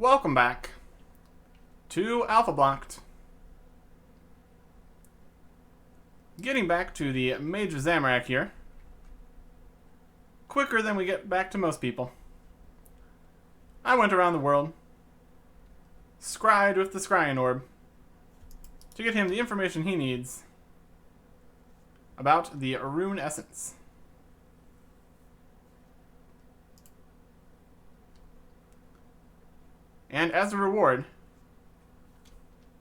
welcome back to Alphablocked. Getting back to the Major Zamorak here. Quicker than we get back to most people. I went around the world, scryed with the scrying orb, to get him the information he needs about the rune essence. And as a reward,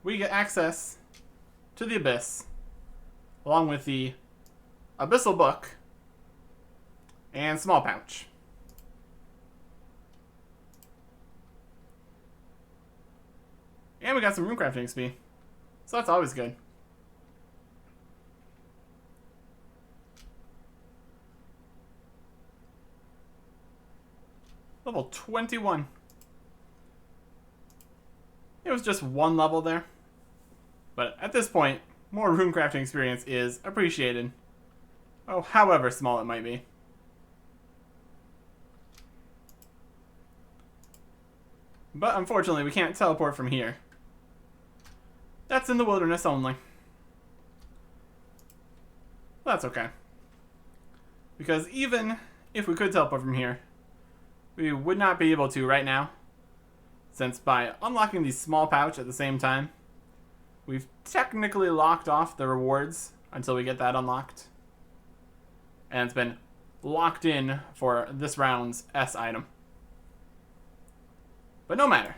we get access to the Abyss, along with the Abyssal Book and Small Pouch. And we got some runecrafting XP, so that's always good. Level 21. It was just one level there. But at this point, more runecrafting experience is appreciated. Oh, however small it might be. But unfortunately, we can't teleport from here. That's in the wilderness only. That's okay. Because even if we could teleport from here, we would not be able to right now. Since by unlocking the small pouch at the same time, we've technically locked off the rewards until we get that unlocked. And it's been locked in for this round's S item. But no matter.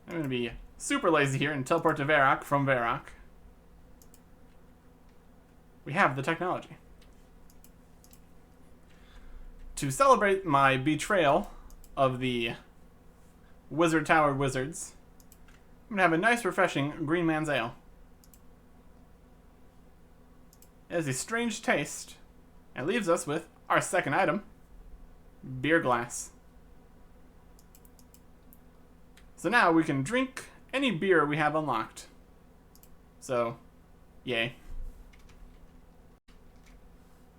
I'm going to be super lazy here and teleport to Varrock from Varrock. We have the technology. To celebrate my betrayal of the Wizard Tower Wizards, I'm going to have a nice, refreshing Green Man's Ale. It has a strange taste, and leaves us with our second item, Beer Glass. So now we can drink any beer we have unlocked. So, yay.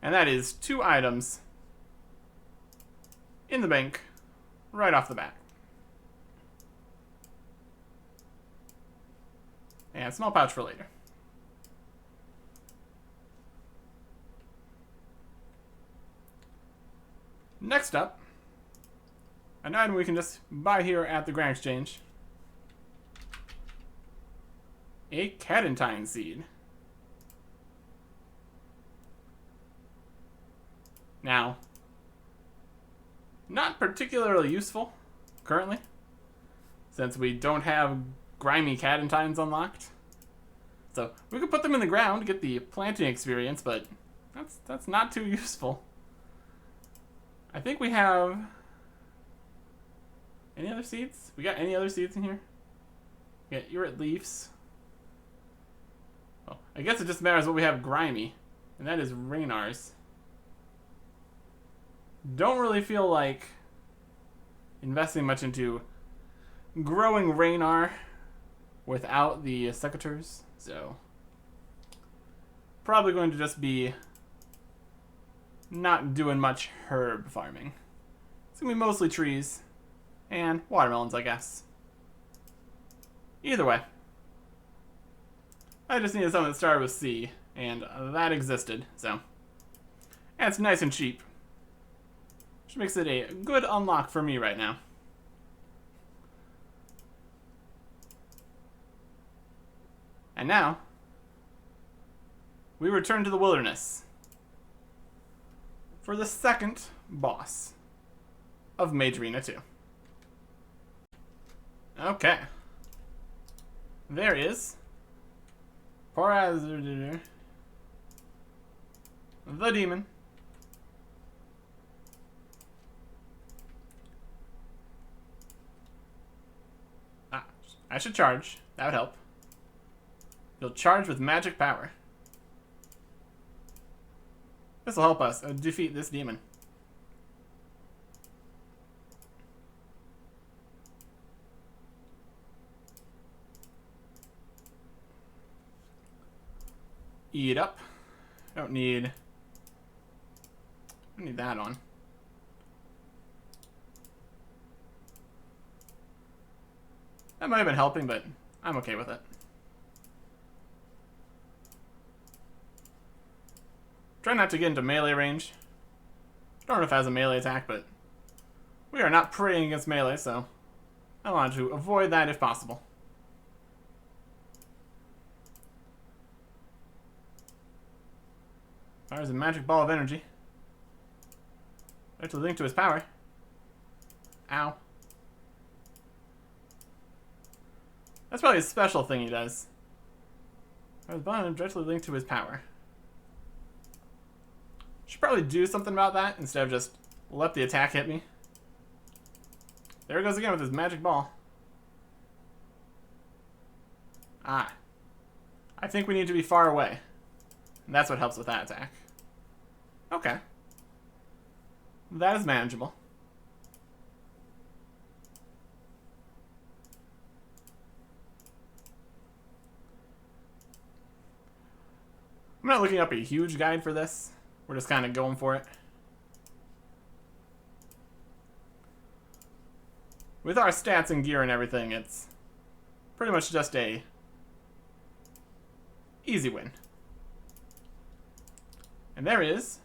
And that is 2 items in the bank right off the bat. And small pouch for later. Next up, an item we can just buy here at the Grand Exchange. A Cadentine Seed. Now, not particularly useful currently, since we don't have grimy Cadentines unlocked. So we could put them in the ground to get the planting experience, but that's not too useful. I think we have any other seeds? We got any other seeds in here? Yeah, you're at leaves. Well, I guess it just matters what we have grimy, and that is Raynar's. Don't really feel like investing much into growing Raynar without the secateurs, so probably going to just be not doing much herb farming. It's going to be mostly trees and watermelons, I guess. Either way, I just needed something that started with C, and that existed, so. And it's nice and cheap. Which makes it a good unlock for me right now. And now, we return to the wilderness for the second boss of Majorina 2. Okay. There is Porazur, the demon. I should charge. That would help. You'll charge with magic power. This will help us defeat this demon. Eat up. Don't need that on. That might have been helping, but I'm okay with it. Try not to get into melee range. Don't know if it has a melee attack, but we are not praying against melee, so I want to avoid that if possible. Fires a magic ball of energy. Directly linked to his power. Ow. That's probably a special thing he does. Fires a ball directly linked to his power. Should probably do something about that instead of just let the attack hit me. There he goes again with his magic ball. Ah. I think we need to be far away. And that's what helps with that attack. Okay. That is manageable. I'm not looking up a huge guide for this. We're just kind of going for it. With our stats and gear and everything, it's pretty much just a easy win. And there is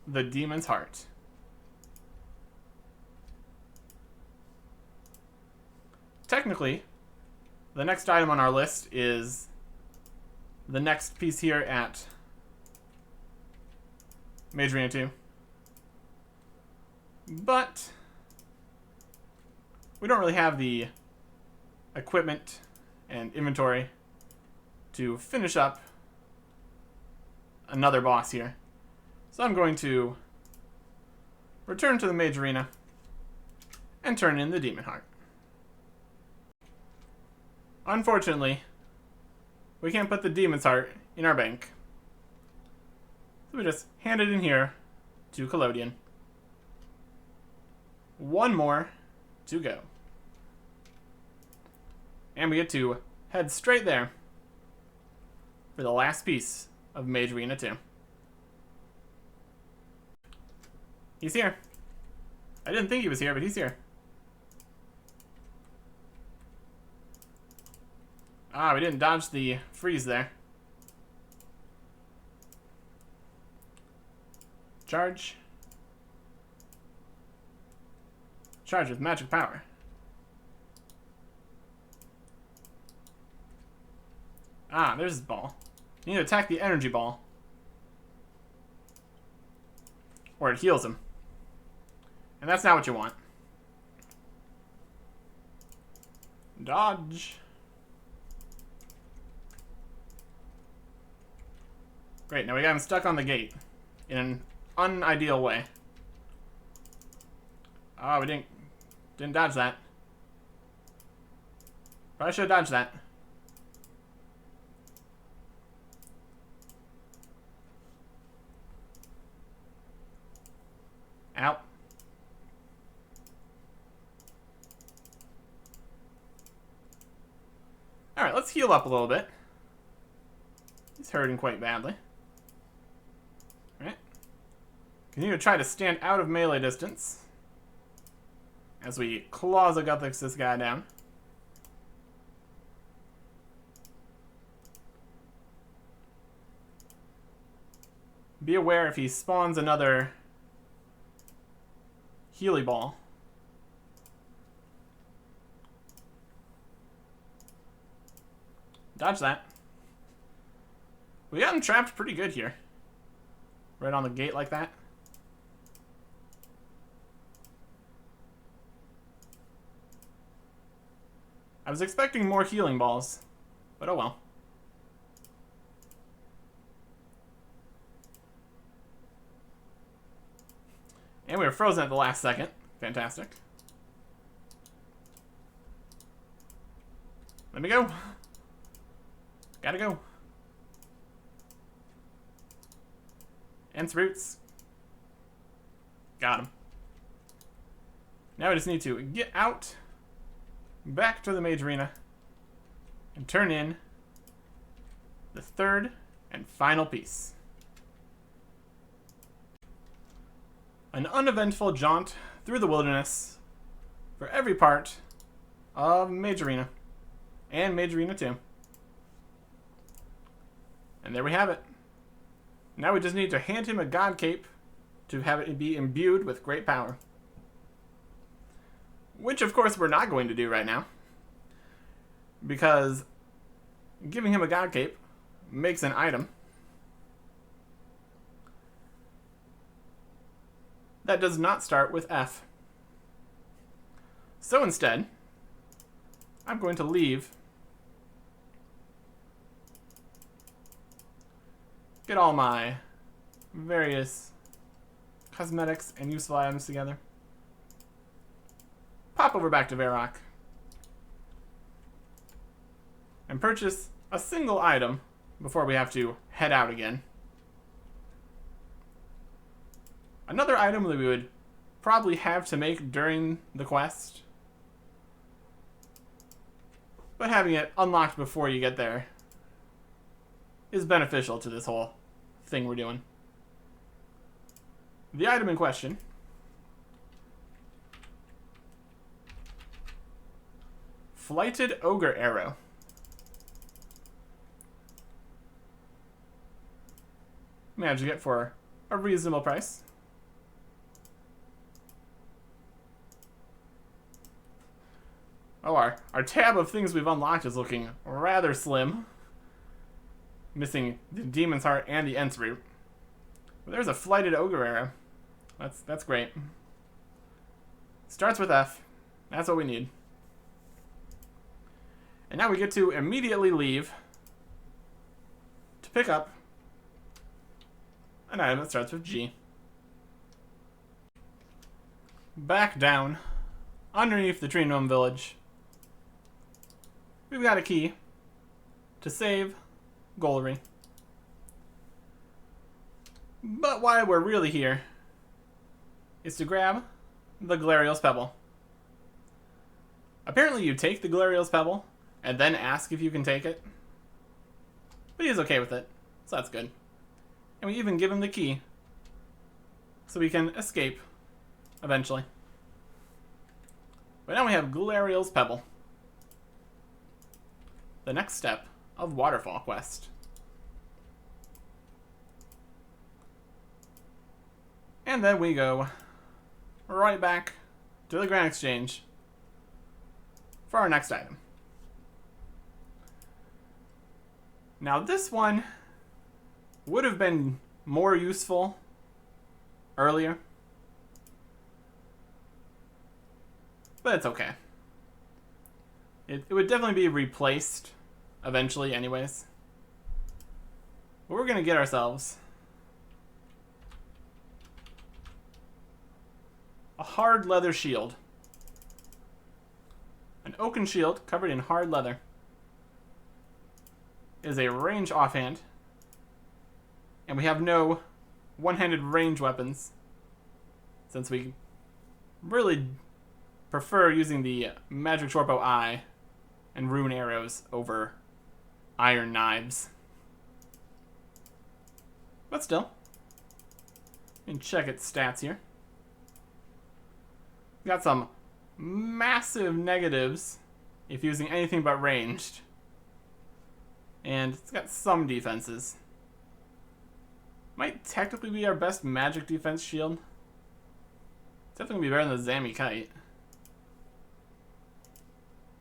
the Demon's Heart. Technically, the next item on our list is the next piece here at Mage Arena 2. But we don't really have the equipment and inventory to finish up another boss here. So I'm going to return to the Mage Arena and turn in the Demon Heart. Unfortunately, we can't put the Demon's Heart in our bank. So we just hand it in here to Collodion. One more to go. And we get to head straight there for the last piece of Mage Arena 2. He's here. I didn't think he was here, but he's here. Ah, we didn't dodge the freeze there. Charge. Charge with magic power. Ah, there's his ball. You need to attack the energy ball. Or it heals him. And that's not what you want. Dodge. Great, now we got him stuck on the gate in an unideal way. Oh, we didn't dodge that. Probably should have dodged that. Ow. Alright, let's heal up a little bit. He's hurting quite badly. Alright. Continue to try to stand out of melee distance as we Claws-a-Guthix this guy down. Be aware if he spawns another Healy Ball. Dodge that. We got him trapped pretty good here. Right on the gate like that. I was expecting more healing balls, but oh well. And we were frozen at the last second. Fantastic. Let me go. Gotta go. Nth roots. Got him. Now we just need to get out, back to the Mage Arena, and turn in the third and final piece. An uneventful jaunt through the wilderness for every part of Mage Arena. And Mage Arena too. And there we have it. Now we just need to hand him a God Cape to have it be imbued with great power. Which, of course, we're not going to do right now. Because giving him a God Cape makes an item that does not start with F. So instead, I'm going to leave, get all my various cosmetics and useful items together, pop over back to Varrock, and purchase a single item before we have to head out again. Another item that we would probably have to make during the quest, but having it unlocked before you get there is beneficial to this whole thing we're doing. The item in question Flighted Ogre Arrow. Managed to get for a reasonable price. Oh, our tab of things we've unlocked is looking rather slim. Missing the Demon's Heart and the Ents Root. But there's a Flighted Ogre Arrow. That's great. Starts with F. That's what we need. And now we get to immediately leave to pick up an item that starts with G. Back down, underneath the Tree Gnome Village, we've got a key to save Golary. But why we're really here is to grab the Galarial's Pebble. Apparently you take the Galarial's Pebble and then ask if you can take it. But he's okay with it, so that's good. And we even give him the key so we can escape eventually. But now we have Galarial's Pebble. The next step of Waterfall Quest. And then we go right back to the Grand Exchange for our next item. Now this one would have been more useful earlier, but it's okay. It would definitely be replaced eventually anyways. But we're gonna get ourselves a hard leather shield. An oaken shield covered in hard leather. It is a range offhand. And we have no one-handed range weapons, since we really prefer using the Magic Shortbow Eye and rune arrows over iron knives. But still, we can check its stats here. We got some massive negatives if using anything but ranged. And it's got some defenses. Might technically be our best magic defense shield. It's definitely gonna be better than the Zammy Kite.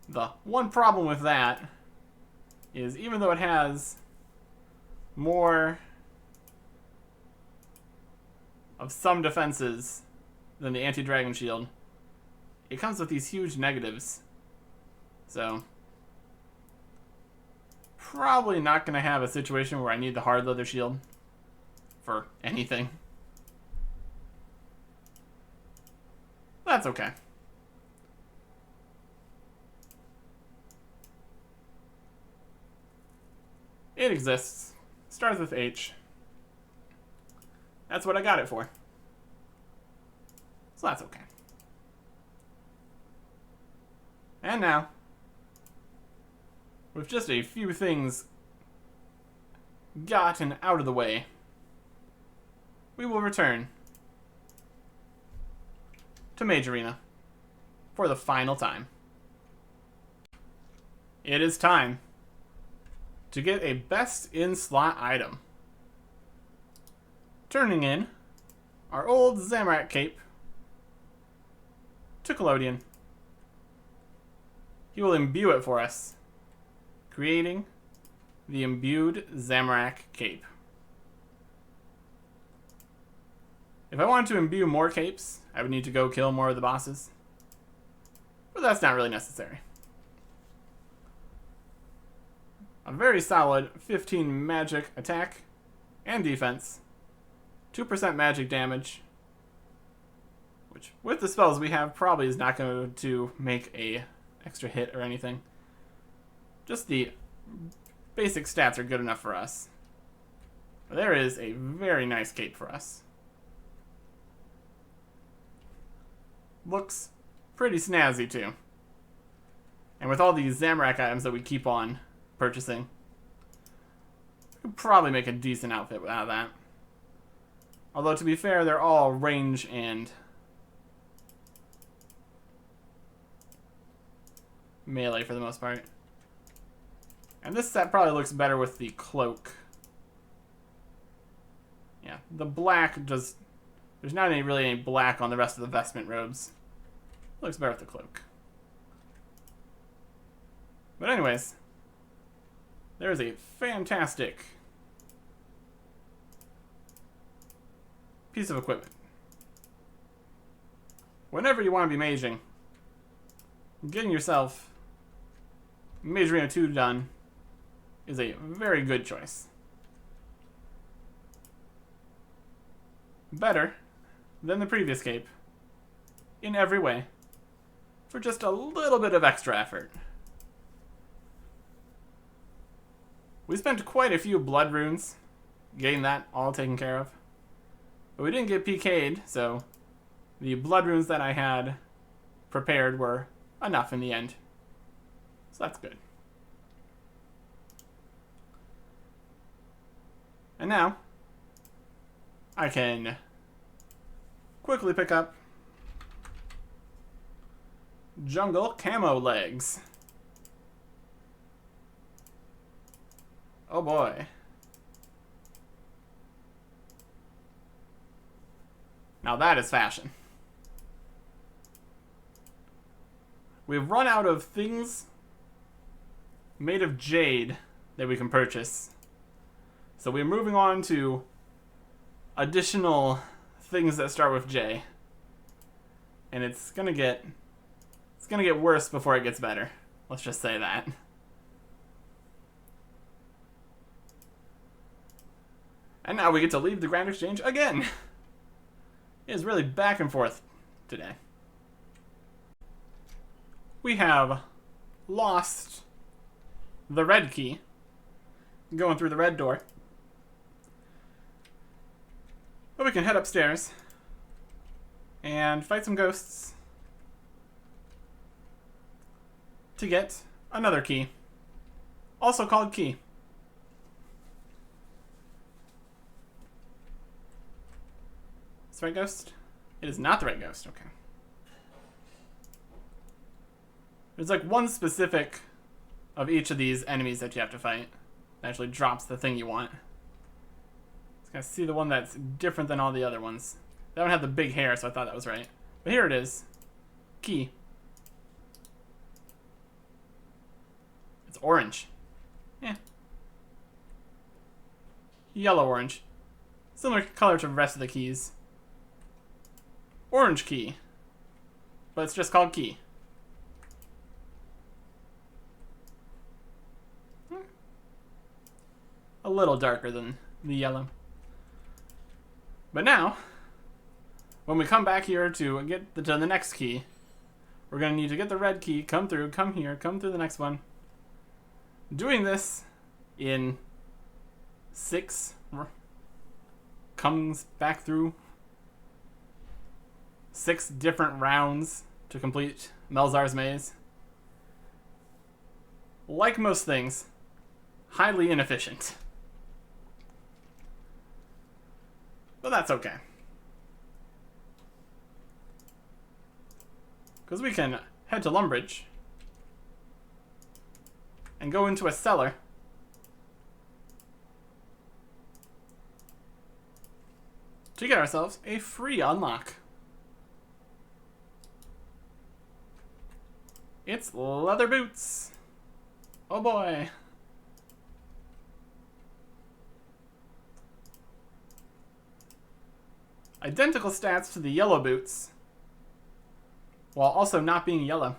The one problem with that is even though it has more of some defenses than the anti-dragon shield, it comes with these huge negatives. So probably not going to have a situation where I need the hard leather shield for anything. That's okay. It exists. Starts with H. That's what I got it for. So that's okay. And now, with just a few things gotten out of the way, we will return to Mage Arena for the final time. it is time to get a best in slot item. Turning in our old Zamorak cape to Collodion. He will imbue it for us, creating the imbued Zamorak cape. If I wanted to imbue more capes, I would need to go kill more of the bosses. But that's not really necessary. A very solid 15 magic attack and defense. 2% magic damage. Which, with the spells we have, probably is not going to make a extra hit or anything. Just the basic stats are good enough for us. There is a very nice cape for us. Looks pretty snazzy too. And with all these Zamorak items that we keep on purchasing, we could probably make a decent outfit out of that. Although to be fair, they're all range and melee for the most part. And this set probably looks better with the cloak. Yeah, the black does... There's not really any black on the rest of the vestment robes. Looks better with the cloak. But anyways, there is a fantastic piece of equipment. Whenever you want to be maging, getting yourself Mage Arena 2 done is a very good choice. Better than the previous cape in every way for just a little bit of extra effort. We spent quite a few blood runes getting that all taken care of, but we didn't get PK'd, so the blood runes that I had prepared were enough in the end. So that's good. And now I can quickly pick up Jungle Camo Legs. Oh boy. Now that is fashion. We've run out of things made of jade that we can purchase. So we're moving on to additional things that start with J. And it's gonna get worse before it gets better. Let's just say that. And now we get to leave the Grand Exchange again. It is really back and forth today. We have lost the red key going through the red door. But we can head upstairs and fight some ghosts to get another key, also called key. Is the right ghost? It is not the right ghost, okay. There's like one specific of each of these enemies that you have to fight that actually drops the thing you want. Just gotta see the one that's different than all the other ones. That one had the big hair, so I thought that was right. But here it is. Key. It's orange. Yeah. Yellow-orange. Similar color to the rest of the keys. Orange key. But it's just called key. A little darker than the yellow. But now, when we come back here to get to the next key, we're going to need to get the red key, come through, come here, come through the next one. Doing this in 6 comes back through 6 different rounds to complete Melzar's Maze. Like most things, highly inefficient. But that's okay. Because we can head to Lumbridge and go into a cellar. To get ourselves a free unlock. It's leather boots. Oh boy. Identical stats to the yellow boots, while also not being yellow.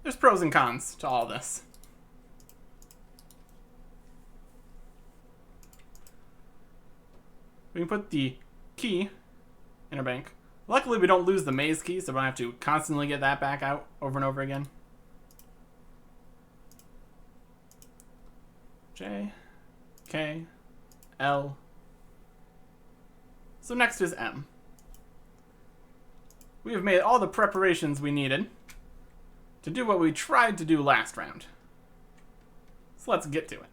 There's pros and cons to all this. We can put the key in our bank. Luckily, we don't lose the maze key, so we don't have to constantly get that back out over and over again. J, K, L. So next is M. We have made all the preparations we needed to do what we tried to do last round. So let's get to it.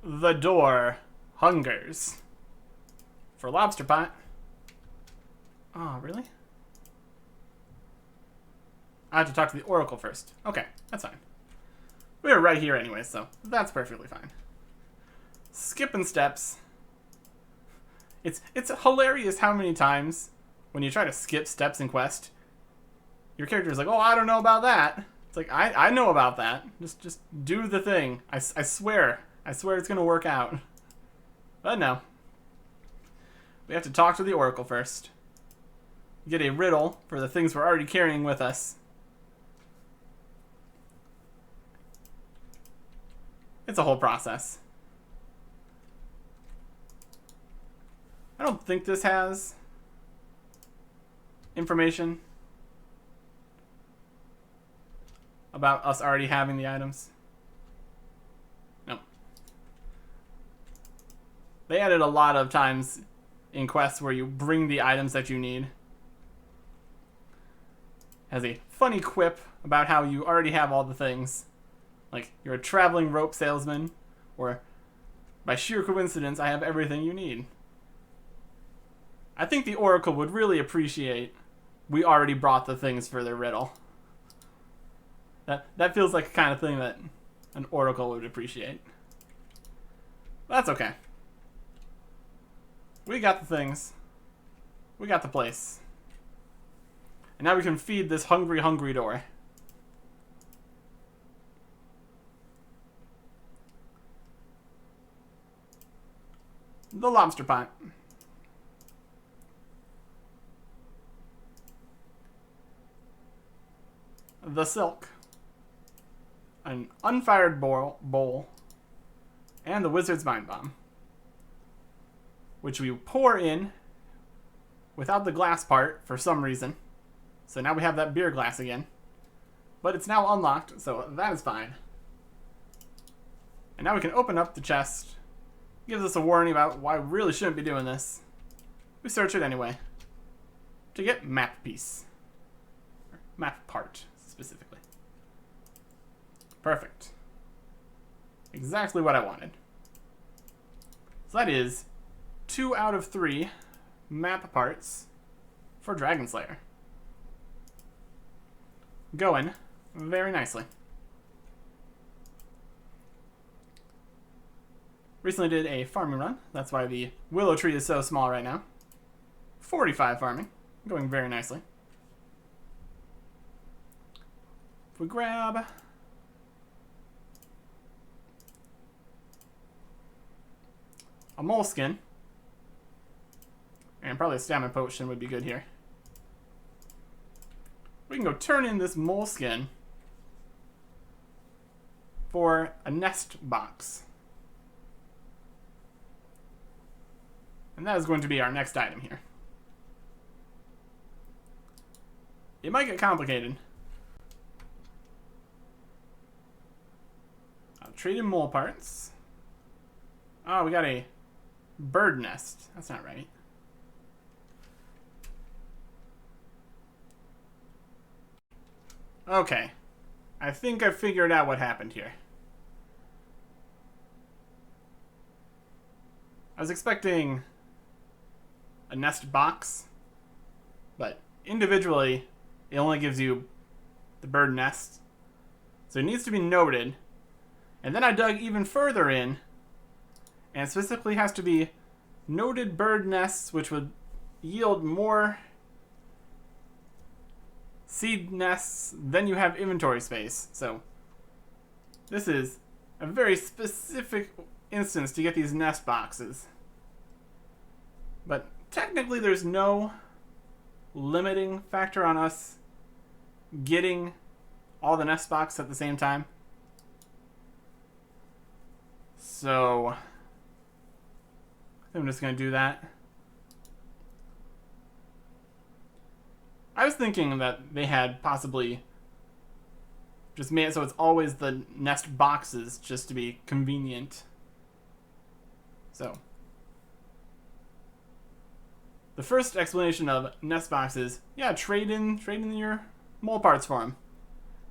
The door hungers. For lobster pot. Oh, really? I have to talk to the Oracle first. Okay, that's fine. We're right here anyway, so that's perfectly fine. Skipping steps. It's hilarious how many times when you try to skip steps in Quest, your character is like, oh, I don't know about that. It's like, I know about that. Just do the thing. I swear. I swear it's going to work out. But no. We have to talk to the Oracle first. Get a riddle for the things we're already carrying with us. It's a whole process. I don't think this has information about us already having the items. No. They added a lot of times in quests where you bring the items that you need. Has a funny quip about how you already have all the things. Like, you're a traveling rope salesman, or by sheer coincidence, I have everything you need. I think the Oracle would really appreciate we already brought the things for their riddle. That feels like the kind of thing that an Oracle would appreciate. That's okay. We got the things. We got the place. And now we can feed this hungry, hungry door. The lobster pot. The silk. An unfired bowl. And the wizard's mind bomb. Which we pour in without the glass part for some reason. So now we have that beer glass again. But it's now unlocked, so that is fine. And now we can open up the chest. Gives us a warning about why we really shouldn't be doing this. We search it anyway. To get map piece. Or map part, specifically. Perfect. Exactly what I wanted. So that is 2 out of 3 map parts for Dragon Slayer. Going very nicely. Recently did a farming run. That's why the willow tree is so small right now. 45 farming. Going very nicely. If we grab a moleskin, and probably a stamina potion would be good here. We can go turn in this moleskin for a nest box. And that is going to be our next item here. It might get complicated. I'll trade in mole parts. Oh, we got a bird nest. That's not right. Okay. I think I figured out what happened here. I was expecting a nest box, but individually it only gives you the bird nest. So it needs to be noted. And then I dug even further in, and it specifically has to be noted bird nests, which would yield more seed nests than you have inventory space. So this is a very specific instance to get these nest boxes. But technically there's no limiting factor on us getting all the nest boxes at the same time. So I think I'm just going to do that. I was thinking that they had possibly just made it so it's always the nest boxes just to be convenient. So the first explanation of nest boxes, yeah, trade in your mole parts for them.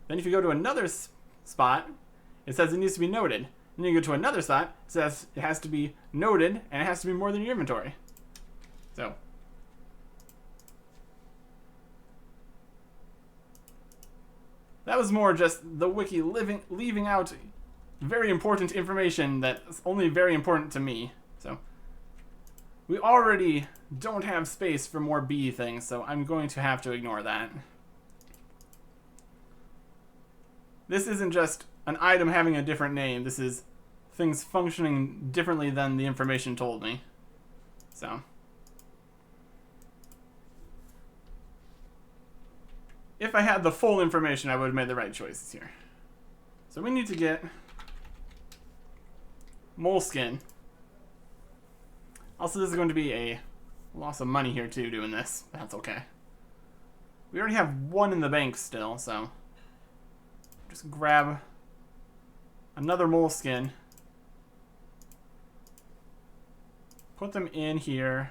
Then if you go to another spot, it says it needs to be noted. And then you go to another spot, it says it has to be noted, and it has to be more than your inventory. So that was more just the wiki leaving out very important information that's only very important to me. So we already don't have space for more bee things, so I'm going to have to ignore that. This isn't just an item having a different name. This is things functioning differently than the information told me. So if I had the full information, I would have made the right choices here. So we need to get moleskin. Also, this is going to be a loss of money here too doing this. That's okay. We already have one in the bank still, so just grab another moleskin. Put them in here.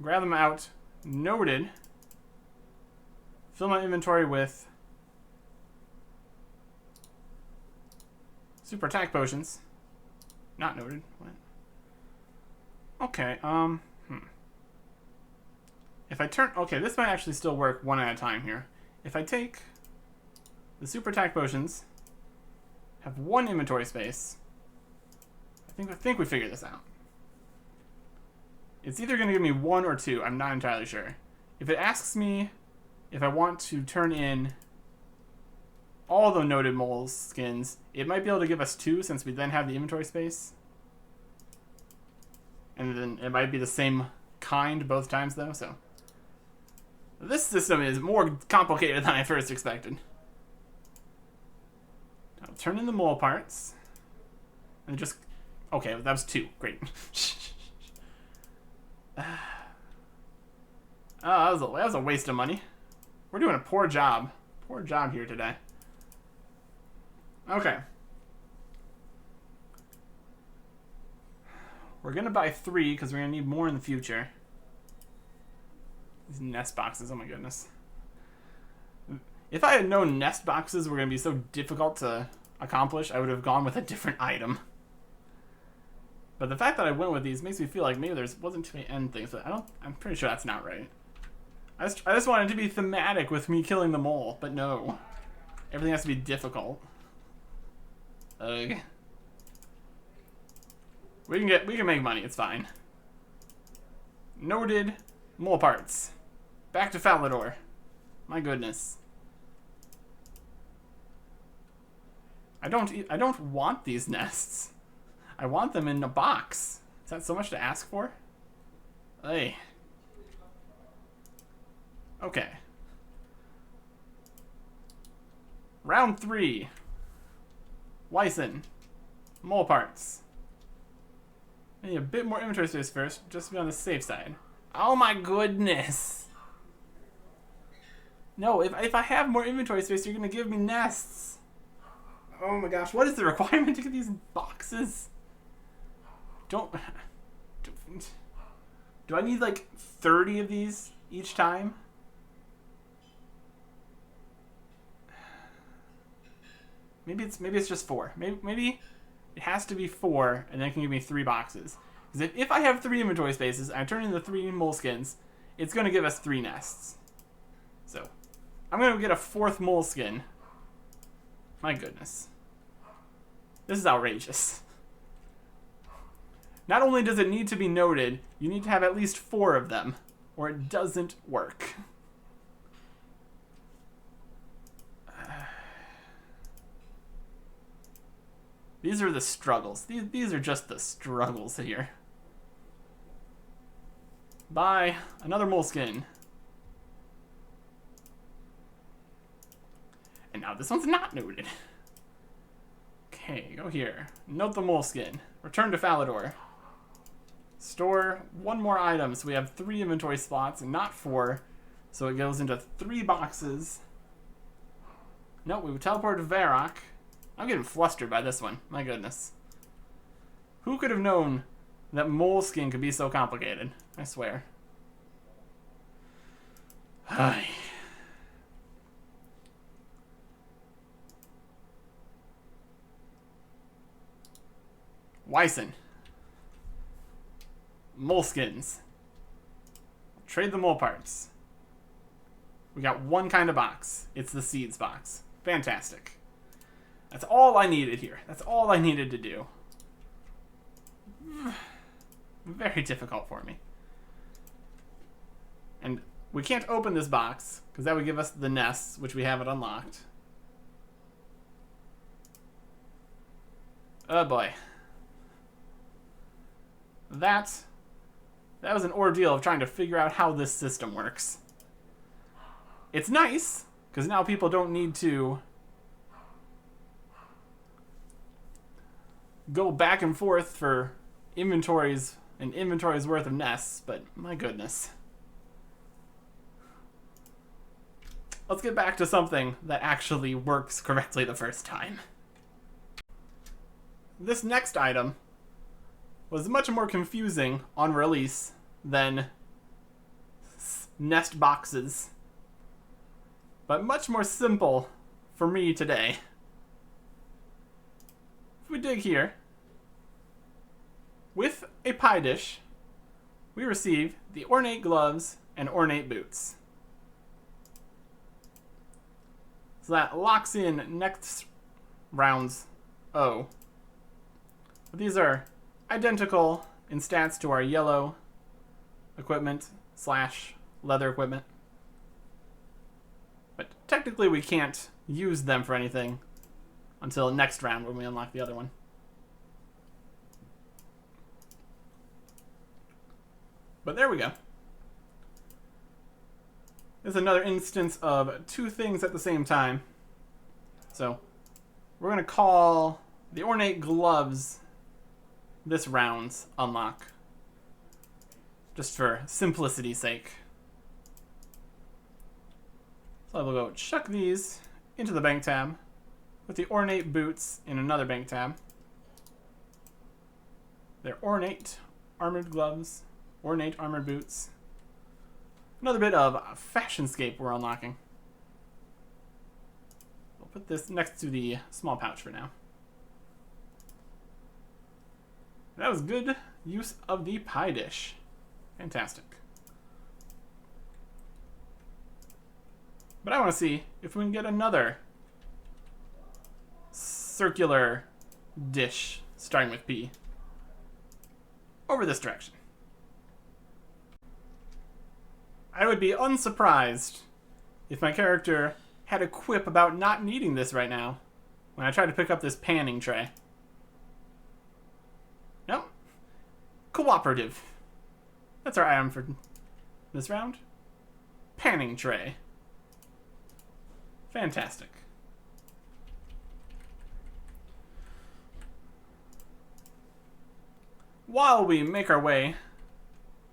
Grab them out. Noted. Fill my inventory with super attack potions. Not noted. What? Okay, If I turn... Okay, this might actually still work one at a time here. If I take the super attack potions, have one inventory space, I think we figured this out. It's either going to give me one or two. I'm not entirely sure. If it asks me if I want to turn in all the noted mole skins, it might be able to give us two since we then have the inventory space. And then it might be the same kind both times though, so this system is more complicated than I first expected. I'll turn in the mole parts. And just... Okay, that was two. Great. Oh, that was a waste of money. We're doing a poor job. Poor job here today. Okay. We're going to buy 3 because we're going to need more in the future. These nest boxes, oh my goodness. If I had known nest boxes were going to be so difficult to accomplish, I would have gone with a different item. But the fact that I went with these makes me feel like maybe there wasn't too many end things, but I'm pretty sure that's not right. I just wanted it to be thematic with me killing the mole, but no. Everything has to be difficult. Ugh. We can make money, it's fine. Noted mole parts. Back to Falador. My goodness. I don't want these nests. I want them in a box. Is that so much to ask for? Hey. Okay. Round 3. Wyson. Mole parts. I need a bit more inventory space first, just to be on the safe side. Oh my goodness! No, if I have more inventory space, you're gonna give me nests. Oh my gosh, what is the requirement to get these boxes? Do I need like 30 of these each time? Maybe it's just 4. Maybe it has to be 4, and then it can give me 3 boxes. Because if I have 3 inventory spaces, I turn in the 3 moleskins, it's going to give us 3 nests. So, I'm going to get a 4th moleskin. My goodness. This is outrageous. Not only does it need to be noted, you need to have at least 4 of them, or it doesn't work. These are the struggles. These are just the struggles here. Buy another moleskin. And now this one's not noted. Okay, go here. Note the moleskin. Return to Falador. Store 1 more item, so we have 3 inventory slots and not 4. So it goes into 3 boxes. Nope, we would teleport to Varrock. I'm getting flustered by this one. My goodness. Who could have known that moleskin could be so complicated? I swear. Hi. Wyson. Moleskins. Trade the mole parts. We got 1 kind of box. It's the seeds box. Fantastic. That's all I needed here. That's all I needed to do. Very difficult for me. And we can't open this box, because that would give us the nests, which we haven't unlocked. Oh boy. That was an ordeal of trying to figure out how this system works. It's nice, because now people don't need to go back and forth for inventories and inventories worth of nests, but my goodness. Let's get back to something that actually works correctly the first time. This next item was much more confusing on release than nest boxes, but much more simple for me today. If we dig here, with a pie dish, we receive the ornate gloves and ornate boots. So that locks in next round's O. But these are identical in stats to our yellow equipment / leather equipment. But technically we can't use them for anything until next round when we unlock the other one. But there we go. This is another instance of 2 things at the same time. So we're going to call the ornate gloves this round's unlock, just for simplicity's sake. So I will go chuck these into the bank tab, with the ornate boots in another bank tab. They're ornate armored gloves, ornate armored boots. Another bit of fashionscape we're unlocking. We'll put this next to the small pouch for now. That was good use of the pie dish. Fantastic. But I want to see if we can get another circular dish starting with P over this direction. I would be unsurprised if my character had a quip about not needing this right now when I try to pick up this panning tray. No. Cooperative. That's our item for this round. Panning tray. Fantastic. While we make our way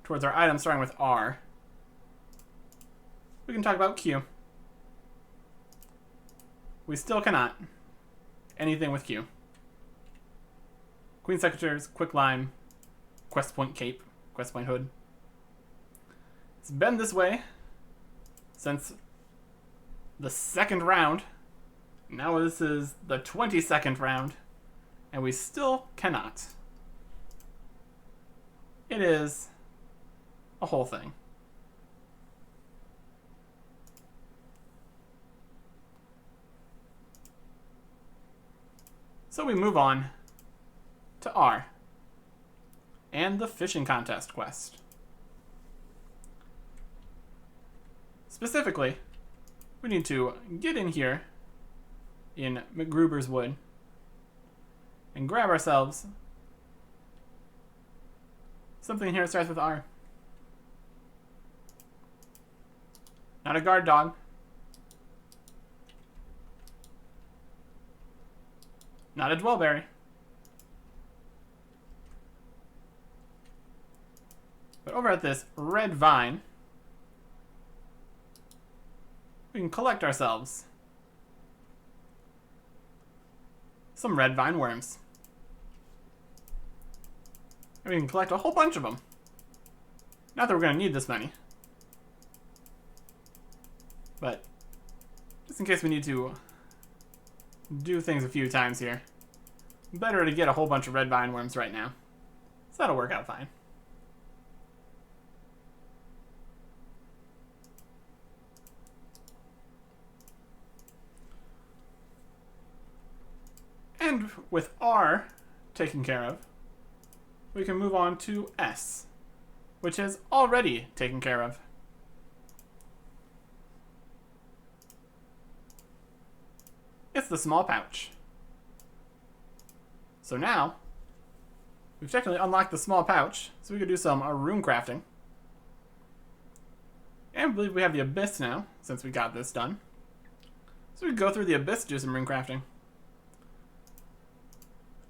towards our item starting with R, we can talk about Q. We still cannot. Anything with Q. Queen Secretary's Quicklime, Quest Point Cape, Quest Point Hood. It's been this way since the 2nd round. Now this is the 22nd round, and we still cannot. It is a whole thing. So we move on to R and the fishing contest quest. Specifically, we need to get in here in McGruber's Wood and grab ourselves something here that starts with R. Not a guard dog. Not a dwellberry. But over at this red vine, we can collect ourselves some red vine worms. And we can collect a whole bunch of them. Not that we're going to need this many. But just in case we need to do things a few times here, better to get a whole bunch of red vine worms right now. So that'll work out fine. And with R taken care of, we can move on to S, which is already taken care of. It's the small pouch. So now, we've technically unlocked the small pouch, so we could do some rune crafting. And I believe we have the Abyss now, since we got this done. So we can go through the Abyss to do some rune crafting.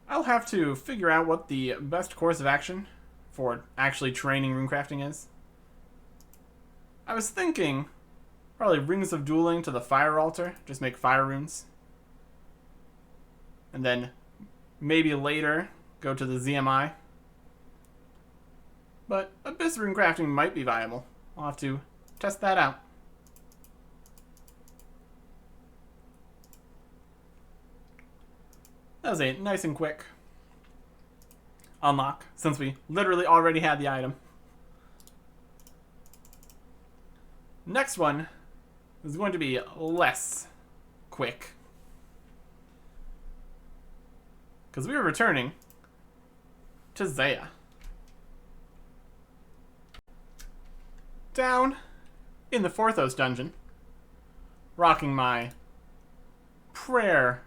I'll have to figure out what the best course of action for actually training runecrafting is. I was thinking probably Rings of Dueling to the Fire Altar, just make fire runes. And then maybe later go to the ZMI. But Abyss runecrafting might be viable. I'll have to test that out. That was a nice and quick unlock, since we literally already had the item. Next one is going to be less quick, because we are returning to Zaya. Down in the Forthos dungeon, rocking my prayer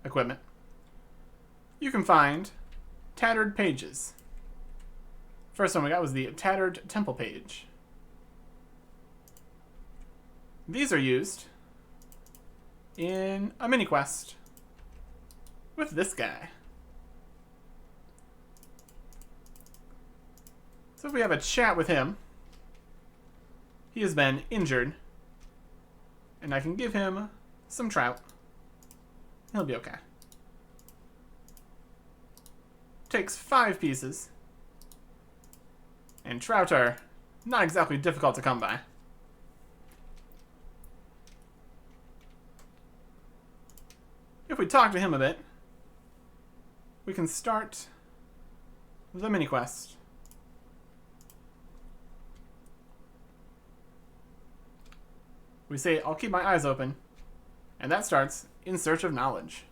equipment, you can find tattered pages. First one we got was the tattered temple page. These are used in a mini quest with this guy. So if we have a chat with him, he has been injured, and I can give him some trout. He'll be okay. Takes 5 pieces, and trout are not exactly difficult to come by. If we talk to him a bit, we can start the mini quest. We say, I'll keep my eyes open, and that starts In Search of Knowledge.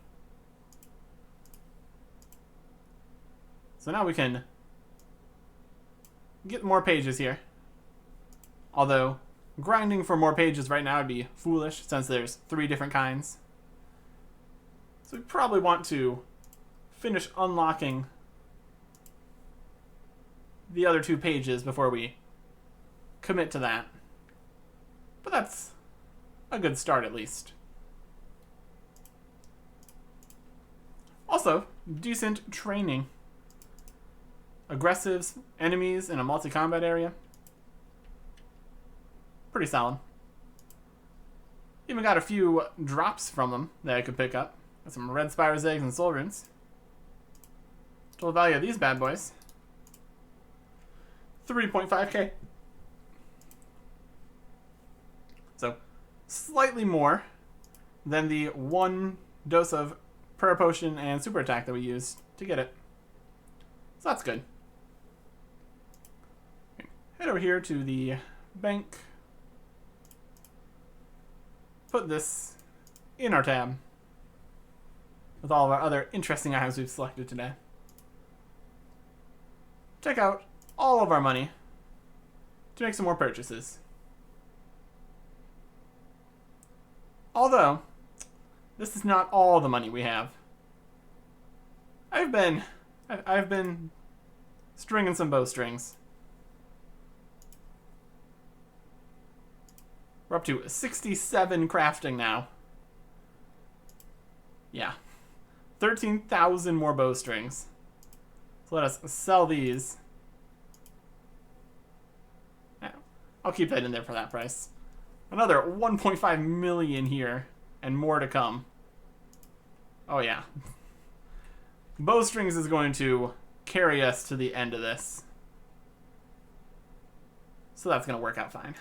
So now we can get more pages here. Although, grinding for more pages right now would be foolish, since there's 3 different kinds. So we probably want to finish unlocking the other 2 pages before we commit to that. But that's a good start, at least. Also, decent training. Aggressive enemies in a multi-combat area. Pretty solid. Even got a few drops from them that I could pick up. Got some red spider's eggs and soul runes. Total value of these bad boys, 3.5k. So, slightly more than the 1 dose of prayer potion and super attack that we used to get it. So that's good. Head over here to the bank. Put this in our tab. with all of our other interesting items we've selected today. Check out all of our money to make some more purchases. Although, this is not all the money we have. I've been stringing some bowstrings. We're up to 67 crafting now. Yeah. 13,000 more bowstrings. So let us sell these. I'll keep that in there for that price. Another 1.5 million here, and more to come. Oh yeah. Bowstrings is going to carry us to the end of this. So that's going to work out fine.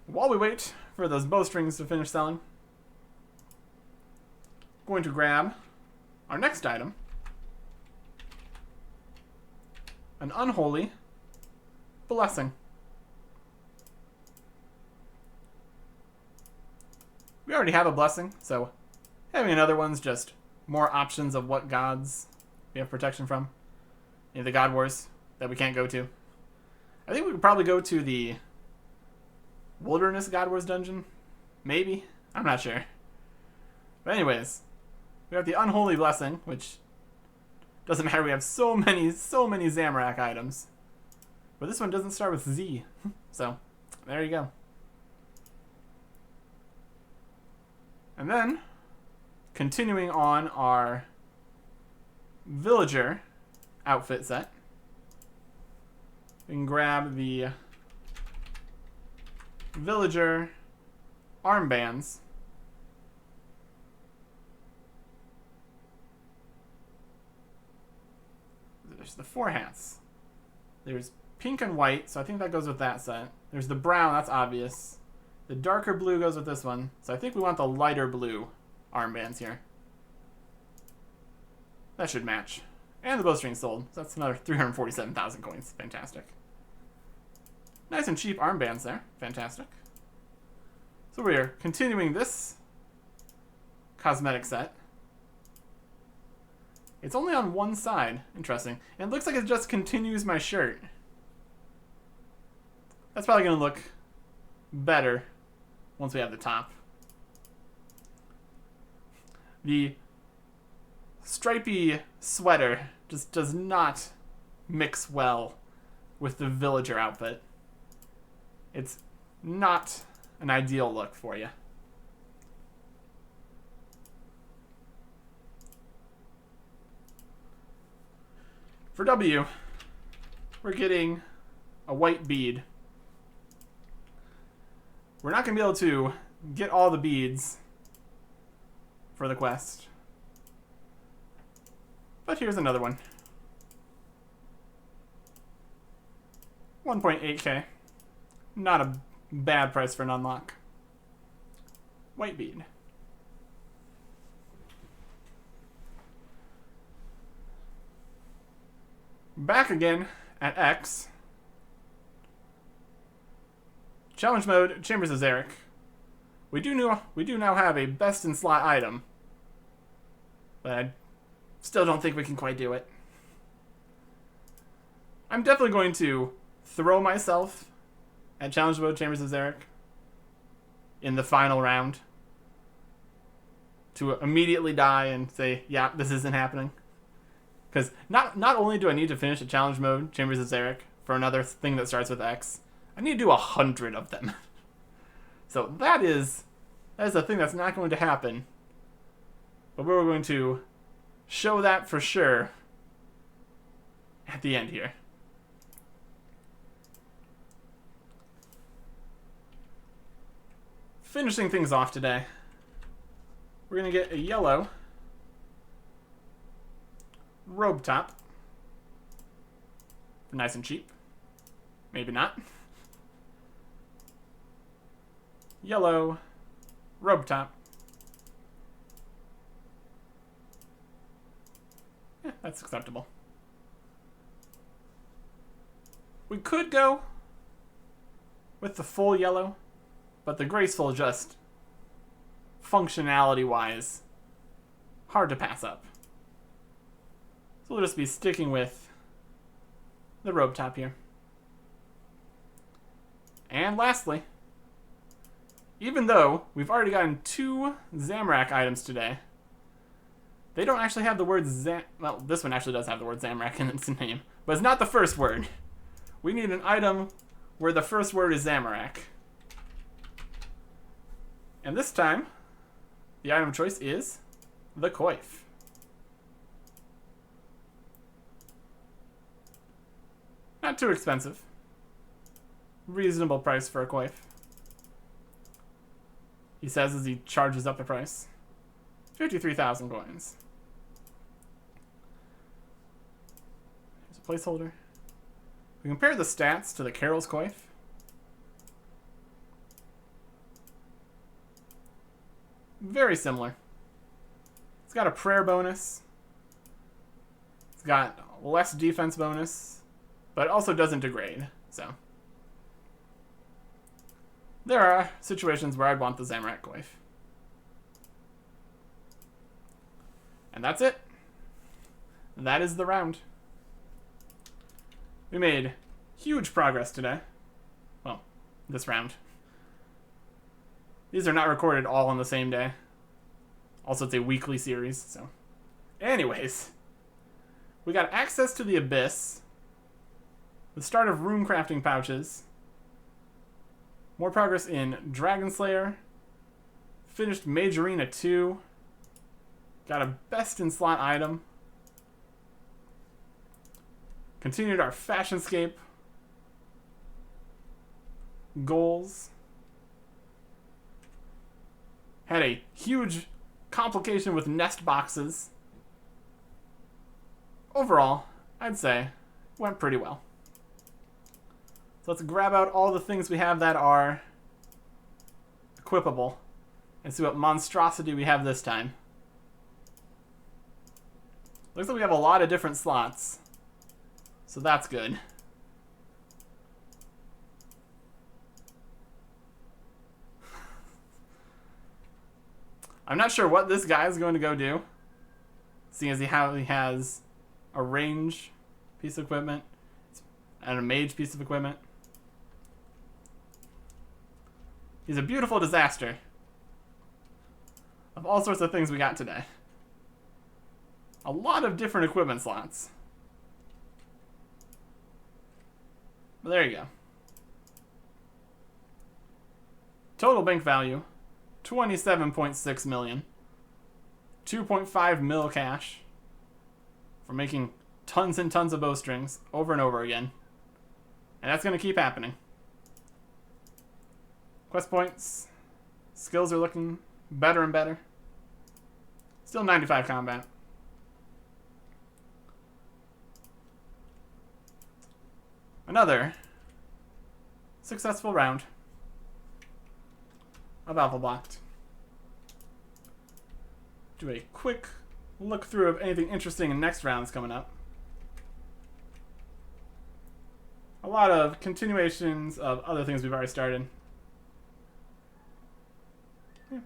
While we wait for those bowstrings to finish selling, I'm going to grab our next item. An unholy blessing. We already have a blessing, so having another one's just more options of what gods we have protection from. You know, the God Wars that we can't go to. I think we could probably go to the Wilderness God Wars dungeon. Maybe. I'm not sure. But anyways, we have the Unholy Blessing, which doesn't matter. We have so many Zamorak items. But this one doesn't start with Z. So, there you go. And then, continuing on our villager outfit set, we can grab the villager armbands. There's the 4 hats. There's pink and white, so I think that goes with that set. There's the brown, that's obvious. The darker blue goes with this one, so I think we want the lighter blue armbands here. That should match. And the bowstring sold, so that's another 347,000 coins. Fantastic. Nice and cheap armbands there. Fantastic. So we are continuing this cosmetic set. It's only on one side. Interesting. And it looks like it just continues my shirt. That's probably going to look better once we have the top. The stripy sweater just does not mix well with the villager outfit. It's not an ideal look for you. For W, we're getting a white bead. We're not going to be able to get all the beads for the quest. But here's another one. 1.8k. Not a bad price for an unlock. White bead. Back again at X. Challenge mode, Chambers of Zarek. We do now have a best in slot item, but I still don't think we can quite do it. I'm definitely going to throw myself at challenge mode, Chambers of Zarek, in the final round to immediately die and say, yeah, this isn't happening. Because not only do I need to finish a challenge mode, Chambers of Zarek, for another thing that starts with X, I need to do 100 of them. So that is a thing that's not going to happen. But we're going to show that for sure at the end here. Finishing things off today, we're going to get a yellow robe top. Nice and cheap. Maybe not. Yellow robe top. Yeah, that's acceptable. We could go with the full yellow, but the graceful just functionality-wise hard to pass up. So we'll just be sticking with the robe top here. And lastly, even though we've already gotten 2 Zamorak items today, they don't actually have the word well, this one actually does have the word Zamorak in its name, but it's not the first word. We need an item where the first word is Zamorak. And this time, the item choice is the coif. Not too expensive. Reasonable price for a coif. He says as he charges up the price. 53,000 coins. Here's a placeholder. We compare the stats to the Carol's coif. Very similar. It's got a prayer bonus. It's got less defense bonus, but it also doesn't degrade, so. There are situations where I'd want the Zamorak coif. And that's it. That is the round. We made huge progress today. Well, this round. These are not recorded all on the same day. Also, it's a weekly series, so. Anyways. We got access to the Abyss. The start of rune crafting pouches. More progress in Dragon Slayer. Finished Mage Arena 2. Got a best in slot item. Continued our Fashionscape goals. Had a huge complication with nest boxes. Overall, I'd say went pretty well. So let's grab out all the things we have that are equipable and see what monstrosity we have this time. Looks like we have a lot of different slots, so that's good. I'm not sure what this guy is going to go do, seeing as he has a range piece of equipment and a mage piece of equipment. He's a beautiful disaster of all sorts of things we got today. A lot of different equipment slots. But there you go. Total bank value, 27.6 million. 2.5 mil cash for making tons and tons of bowstrings over and over again. And that's going to keep happening. Quest points. Skills are looking better and better. Still 95 combat. Another successful round of Alphablocked. Do a quick look through of anything interesting in next rounds coming up. A lot of continuations of other things we've already started. Yeah.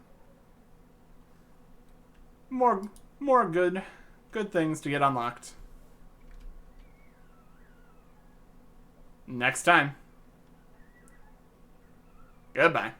More good things to get unlocked. Next time. Goodbye.